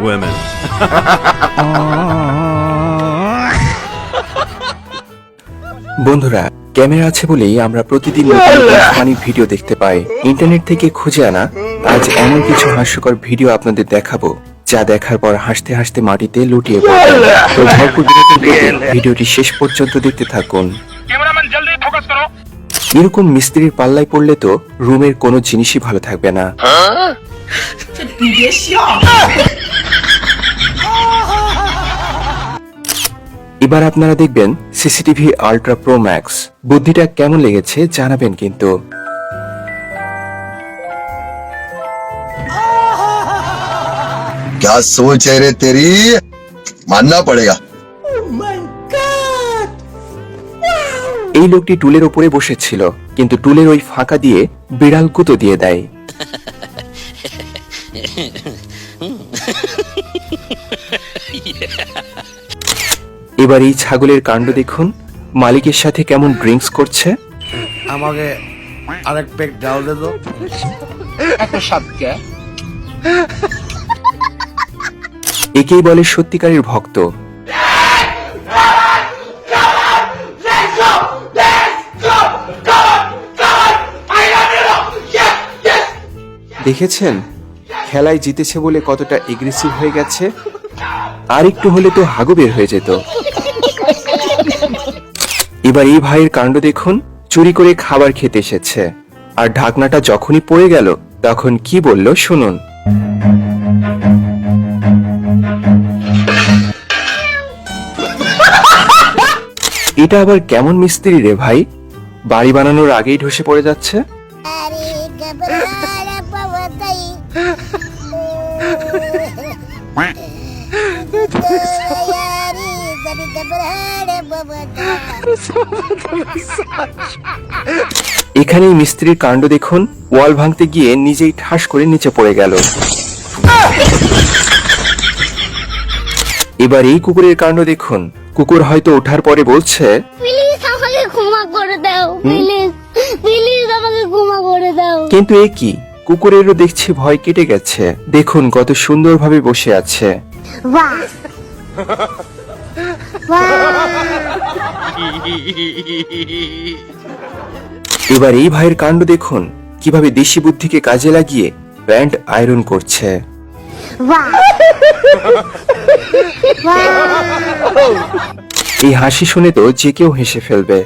Women. বন্ধুরা, camera আছে বলেই আমরা প্রতিদিন ফানি ভিডিও দেখতে পাই। ইন্টারনেট থেকে খুঁজে আনা আজ এমন কিছু হাস্যকর ভিডিও আপনাদের দেখাবো, যা দেখার পর হাসতে হাসতে মাটিতে লুটিয়ে পড়বেন। তো ভরপুর বিনোদন পেতে ভিডিওটি শেষ পর্যন্ত দেখতে থাকুন। এরকম মিস্ত্রির পাল্লায় পড়লে তো রুমের কোনো জিনিসই ভালো থাকবে না। এবার আপনারা দেখবেন সিসিটিভি আল্ট্রা প্রো ম্যাক্স। বুদ্ধিটা কেমন লেগেছে জানাবেন কিন্তু। क्या सोच है रे तेरी, मानना पड़ेगा। এই লোকটি টুলের ওপরে বসেছিল, কিন্তু টুলের ওই ফাঁকা দিয়ে বিড়াল গুঁতো দিয়ে দেয়। এবার এই ছাগলের কাণ্ড দেখুন, মালিকের সাথে কেমন ড্রিঙ্কস করছে। আমাকে আরেক পেক ডাল দে তো। একেই বলে সত্যিকারের ভক্ত। দেখেছেন খেলায় জিতেছে বলে কতটা এগ্রেসিভ হয়ে গেছে। আর একটু হলে তো হাগু বের হয়ে যেত। এবার এই ভাইয়ের কাণ্ড দেখুন, চুরি করে খাবার খেতে এসেছে, আর ঢাকনাটা যখনই পড়ে গেল তখন কি বলল শুনুন। এটা আবার কেমন মিস্ত্রি রে ভাই, বাড়ি বানানোর আগেই ধসে পড়ে যাচ্ছে। এখানেই মিস্ত্রির কাণ্ড দেখুন, ওয়াল ভাঙতে গিয়ে নিজেই ঠাস করে নিচে পড়ে গেল। এবার এই কুকুরের কাণ্ড দেখুন, কুকুর হয়তো ওঠার পরে বলছে, প্লিজ আমাকে ক্ষমা করে দাও, প্লিজ প্লিজ আমাকে ক্ষমা করে দাও। কিন্তু এ কি, কুকুরেরও দেখছি ভয় কেটে গেছে। দেখুন কত সুন্দরভাবে বসে আছে। বাহ এবার এই ভাইয়ের কাণ্ড দেখুন, কিভাবে দেশি বুদ্ধিকে কাজে লাগিয়ে প্যান্ট আয়রন করছে। এই হাসি শুনে তো যে কেউ হেসে ফেলবে।